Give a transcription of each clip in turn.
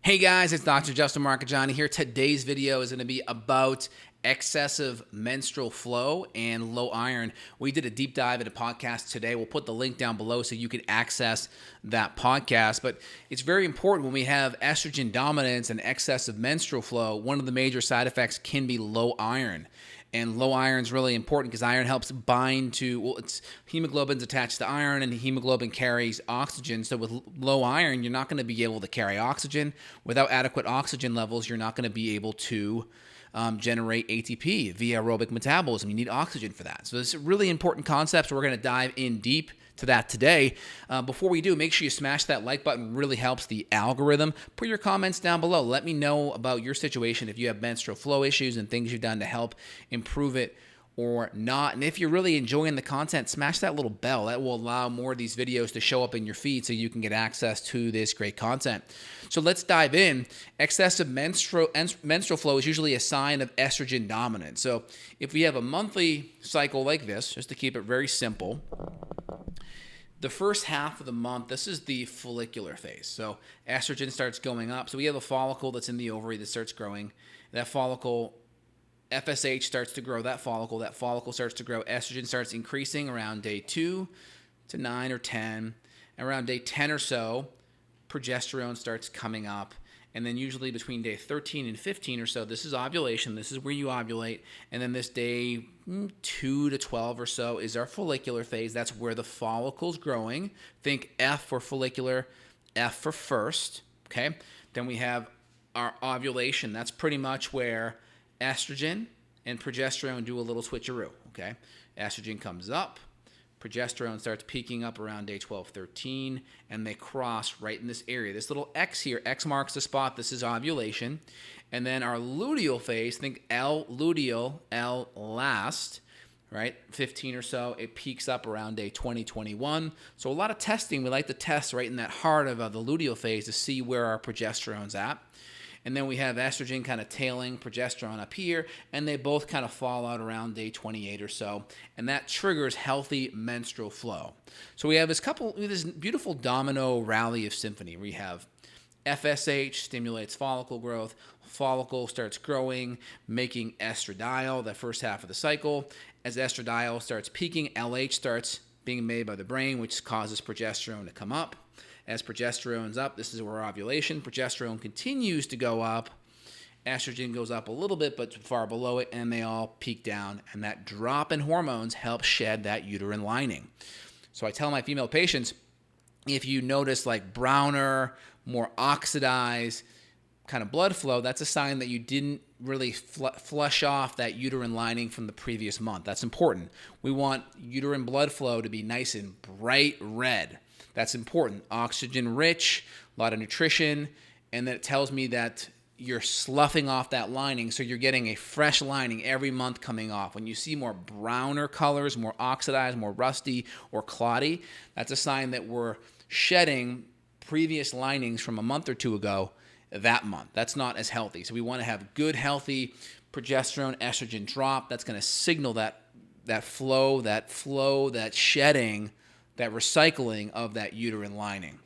Hey guys, it's Dr. Justin Marchegiani here. Today's video is going to be about excessive menstrual flow and low iron. We did a deep dive into podcast today. We'll put the link down below so you can access that podcast. But it's very important when we have estrogen dominance and excessive menstrual flow, one of the major side effects can be low iron. And low iron is really important because iron helps bind to, it's hemoglobin's attached to iron and hemoglobin carries oxygen. So with low iron, you're not going to be able to carry oxygen. Without adequate oxygen levels, you're not going to be able to generate ATP via aerobic metabolism. You need oxygen for that. So this is a really important concept. So we're going to dive in deep to that today. Before we do, make sure you smash that like button. Really helps the algorithm. Put your comments down below. Let me know about your situation, if you have menstrual flow issues and things you've done to help improve it or not. And if you're really enjoying the content, smash that little bell. That will allow more of these videos to show up in your feed so you can get access to this great content. So let's dive in. Excessive menstrual flow is usually a sign of estrogen dominance. So if we have a monthly cycle like this, just to keep it very simple, the first half of the month, this is the follicular phase. So estrogen starts going up. So we have a follicle that's in the ovary that starts growing. That follicle, FSH starts to grow that follicle. That follicle starts to grow. Estrogen starts increasing around day 2 to 9 or 10. And around day 10 or so, progesterone starts coming up. And then usually between day 13 and 15 or so, this is ovulation. This is where you ovulate. And then this day 2 to 12 or so is our follicular phase. That's where the follicle's growing. Think F for follicular, F for first. Okay. Then we have our ovulation. That's pretty much where estrogen and progesterone do a little switcheroo. Okay. Estrogen comes up. Progesterone starts peaking up around day 12, 13, and they cross right in this area. This little X here, X marks the spot. This is ovulation. And then our luteal phase, think L luteal, L last, right? 15 or so, it peaks up around day 20, 21. So a lot of testing, we like to test right in that heart of the luteal phase to see where our progesterone's at. And then we have estrogen kind of tailing progesterone up here, and they both kind of fall out around day 28 or so, and that triggers healthy menstrual flow. So we have this beautiful domino rally of symphony. We have FSH stimulates follicle growth, follicle starts growing, making estradiol, the first half of the cycle. As estradiol starts peaking, LH starts being made by the brain, which causes progesterone to come up. As progesterone's up, this is where ovulation. Progesterone continues to go up. Estrogen goes up a little bit, but far below it, and they all peak down. And that drop in hormones helps shed that uterine lining. So I tell my female patients, if you notice like browner, more oxidized kind of blood flow, that's a sign that you didn't really flush off that uterine lining from the previous month. That's important. We want uterine blood flow to be nice and bright red. That's important. Oxygen rich, a lot of nutrition, and then it tells me that you're sloughing off that lining, so you're getting a fresh lining every month coming off. When you see more browner colors, more oxidized, more rusty, or clotty, that's a sign that we're shedding previous linings from a month or two ago that month. That's not as healthy. So we want to have good, healthy progesterone, estrogen drop. That's going to signal that flow, that shedding, that recycling of that uterine lining.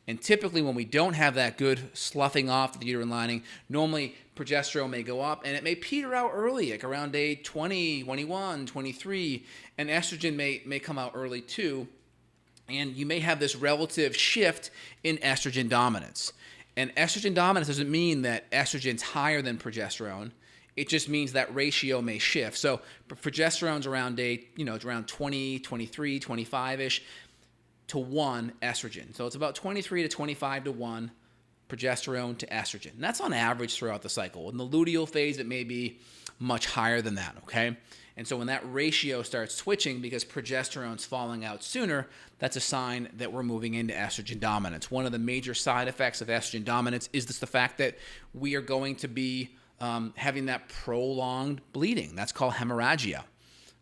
And typically when we don't have that good sloughing off of the uterine lining, normally progesterone may go up and it may peter out early, like around day 20, 21, 23, and estrogen may come out early too. And you may have this relative shift in estrogen dominance. And estrogen dominance doesn't mean that estrogen's higher than progesterone. It just means that ratio may shift. So progesterone's around day, it's around 20, 23, 25-ish. To 1 estrogen. So it's about 23 to 25 to 1 progesterone to estrogen. And that's on average throughout the cycle. In the luteal phase, it may be much higher than that, okay? And so when that ratio starts switching because progesterone's falling out sooner, that's a sign that we're moving into estrogen dominance. One of the major side effects of estrogen dominance is the fact that we are going to be having that prolonged bleeding. That's called hemorrhagia,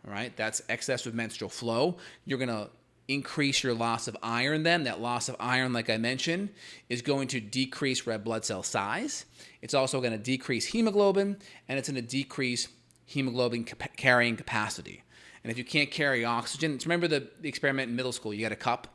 all right? That's excessive menstrual flow. You're going to increase your loss of iron then. That loss of iron, like I mentioned, is going to decrease red blood cell size. It's also going to decrease hemoglobin, and it's going to decrease hemoglobin carrying capacity. And if you can't carry oxygen, remember the experiment in middle school. You got a cup,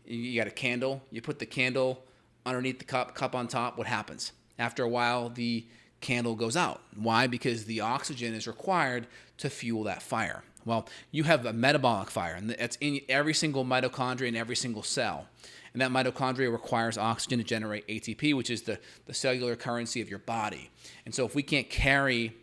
you got a candle, you put the candle underneath the cup on top, what happens? after a while, the candle goes out. Why? Because the oxygen is required to fuel that fire. Well, you have a metabolic fire, and that's in every single mitochondria in every single cell. And that mitochondria requires oxygen to generate ATP, which is the cellular currency of your body. And so if we can't carry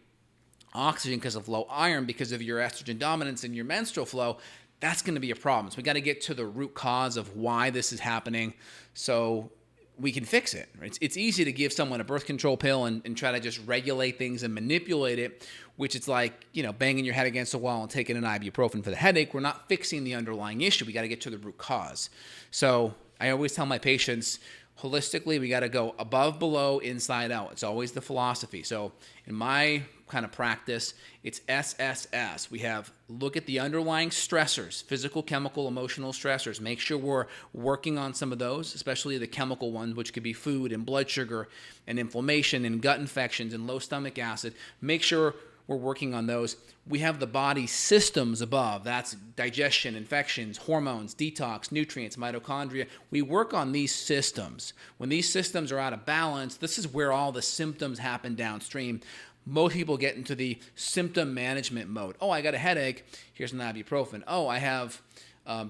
oxygen because of low iron, because of your estrogen dominance and your menstrual flow, that's going to be a problem. So we got to get to the root cause of why this is happening so we can fix it. It's easy to give someone a birth control pill and try to just regulate things and manipulate it, which it's like, banging your head against the wall and taking an ibuprofen for the headache. We're not fixing the underlying issue. We got to get to the root cause. So I always tell my patients, holistically, we got to go above, below, inside out. It's always the philosophy. So in my kind of practice, it's SSS. We have look at the underlying stressors, physical, chemical, emotional stressors. Make sure we're working on some of those, especially the chemical ones, which could be food and blood sugar and inflammation and gut infections and low stomach acid. Make sure we're working on those. We have the body systems above. That's digestion, infections, hormones, detox, nutrients, mitochondria. We work on these systems. When these systems are out of balance, this is where all the symptoms happen downstream. Most people get into the symptom management mode. Oh, I got a headache. Here's an ibuprofen. Oh, I have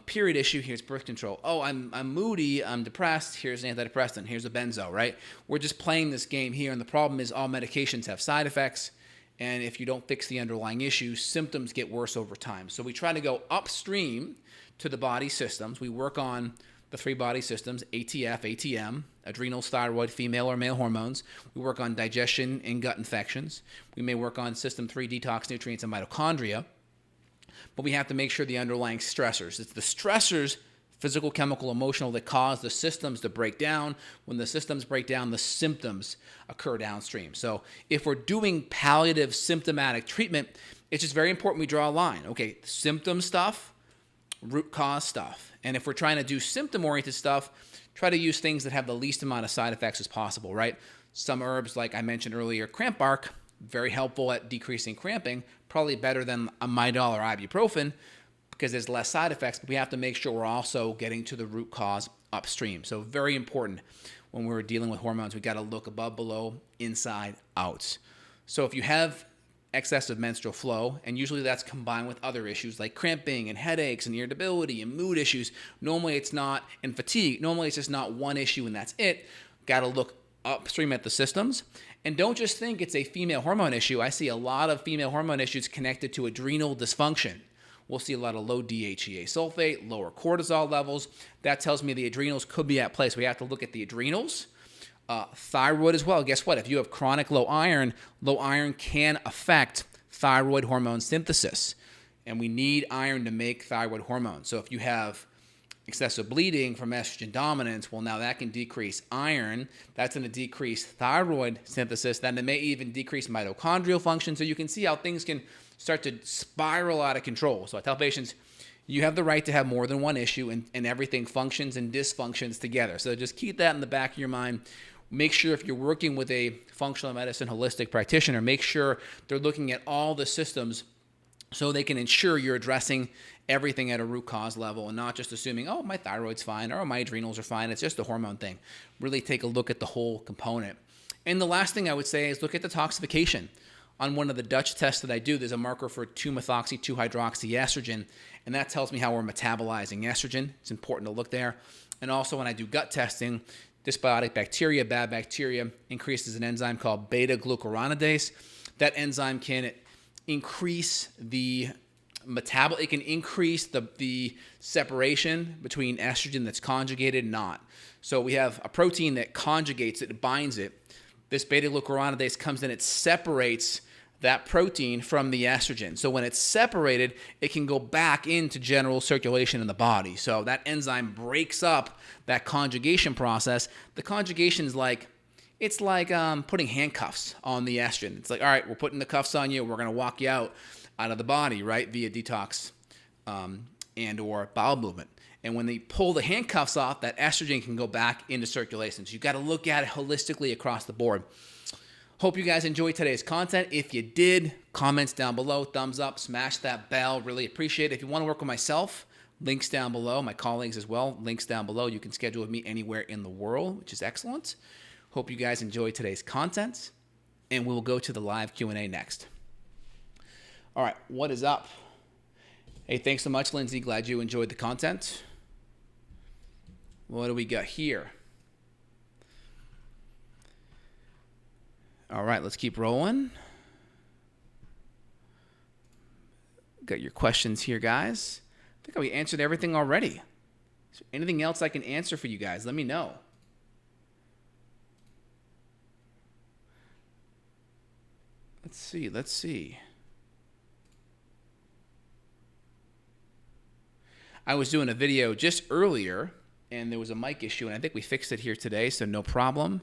period issue. Here's birth control. Oh, I'm moody. I'm depressed. Here's an antidepressant. Here's a benzo, right? We're just playing this game here. And the problem is all medications have side effects. And if you don't fix the underlying issues, symptoms get worse over time. So we try to go upstream to the body systems. We work on the 3 body systems, ATF, ATM, adrenals, thyroid, female or male hormones. We work on digestion and gut infections. We may work on system 3, detox, nutrients, and mitochondria. But we have to make sure the underlying stressors. It's the stressors, physical, chemical, emotional, that cause the systems to break down. When the systems break down, the symptoms occur downstream. So if we're doing palliative symptomatic treatment, it's just very important we draw a line. Okay, symptom stuff, root cause stuff. And if we're trying to do symptom-oriented stuff, try to use things that have the least amount of side effects as possible, right? Some herbs, like I mentioned earlier, cramp bark, very helpful at decreasing cramping, probably better than a Midol or ibuprofen because there's less side effects, but we have to make sure we're also getting to the root cause upstream. So very important when we're dealing with hormones, we got to look above, below, inside, out. So if you have excessive menstrual flow, and usually that's combined with other issues like cramping and headaches and irritability and mood issues. Normally it's not, and fatigue. Normally it's just not one issue and that's it. Got to look upstream at the systems. And don't just think it's a female hormone issue. I see a lot of female hormone issues connected to adrenal dysfunction. We'll see a lot of low DHEA sulfate, lower cortisol levels. That tells me the adrenals could be at play. So we have to look at the adrenals. Thyroid as well. Guess what? If you have chronic low iron can affect thyroid hormone synthesis. And we need iron to make thyroid hormone. So if you have excessive bleeding from estrogen dominance, well, now that can decrease iron. That's going to decrease thyroid synthesis. Then it may even decrease mitochondrial function. So you can see how things can start to spiral out of control. So I tell patients, you have the right to have more than one issue, and everything functions and dysfunctions together. So just keep that in the back of your mind. Make sure if you're working with a functional medicine holistic practitioner, make sure they're looking at all the systems so they can ensure you're addressing everything at a root cause level and not just assuming, oh, my thyroid's fine or my adrenals are fine. It's just a hormone thing. Really take a look at the whole component. And the last thing I would say is look at detoxification. On one of the Dutch tests that I do, there's a marker for 2-methoxy, 2-hydroxyestrogen, and that tells me how we're metabolizing estrogen. It's important to look there. And also when I do gut testing, dysbiotic bacteria, bad bacteria, increases an enzyme called beta-glucuronidase. That enzyme can increase the it can increase the separation between estrogen that's conjugated and not. So we have a protein that conjugates it, binds it. This beta-glucuronidase comes in, it separates that protein from the estrogen. So when it's separated, it can go back into general circulation in the body. So that enzyme breaks up that conjugation process. The conjugation is like, it's like putting handcuffs on the estrogen. It's like, all right, we're putting the cuffs on you. We're going to walk you out of the body, right, via detox and or bowel movement. And when they pull the handcuffs off, that estrogen can go back into circulation. So you've got to look at it holistically across the board. Hope you guys enjoyed today's content. If you did, comments down below, thumbs up, smash that bell. Really appreciate it. If you want to work with myself, links down below. My colleagues as well, links down below. You can schedule with me anywhere in the world, which is excellent. Hope Hope you guys enjoyed today's content, and we will go to the live Q&A next. All right, what is up? Hey, thanks so much, Lindsay. Glad you enjoyed the content. What do we got here? All right, let's keep rolling. Got your questions here, guys. I think we answered everything already. Is there anything else I can answer for you guys? Let me know. Let's see. I was doing a video just earlier, and there was a mic issue, and I think we fixed it here today, so no problem.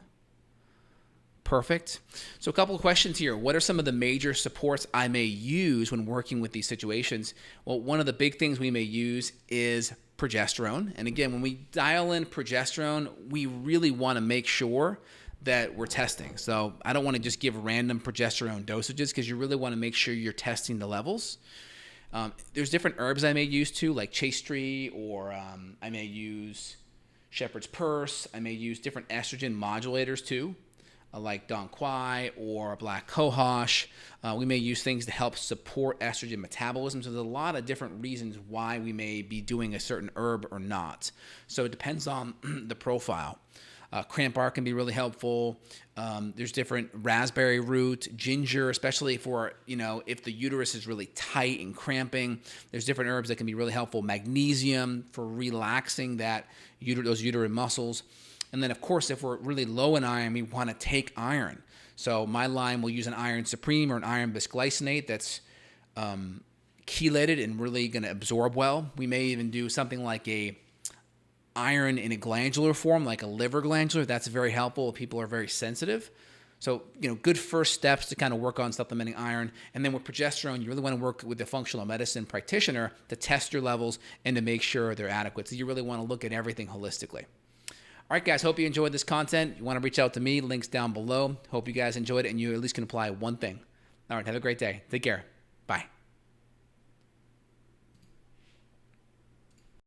Perfect. So a couple of questions here. What are some of the major supports I may use when working with these situations? Well, one of the big things we may use is progesterone. And again, when we dial in progesterone, we really want to make sure that we're testing. So I don't want to just give random progesterone dosages because you really want to make sure you're testing the levels. There's different herbs I may use too, like chaste, or I may use shepherd's purse. I may use different estrogen modulators too, like Dong Quai or black cohosh. We may use things to help support estrogen metabolism. So there's a lot of different reasons why we may be doing a certain herb or not. So it depends on the profile. Cramp bark can be really helpful. There's different raspberry root, ginger, especially for, if the uterus is really tight and cramping. There's different herbs that can be really helpful. Magnesium for relaxing those uterine muscles. And then, of course, if we're really low in iron, we want to take iron. So my line will use an iron supreme or an iron bisglycinate that's chelated and really going to absorb well. We may even do something like a iron in a glandular form, like a liver glandular. That's very helpful if people are very sensitive. So, good first steps to kind of work on supplementing iron. And then with progesterone, you really want to work with the functional medicine practitioner to test your levels and to make sure they're adequate. So you really want to look at everything holistically. All right, guys, hope you enjoyed this content. You want to reach out to me, links down below. Hope you guys enjoyed it and you at least can apply one thing. All right, have a great day. Take care. Bye.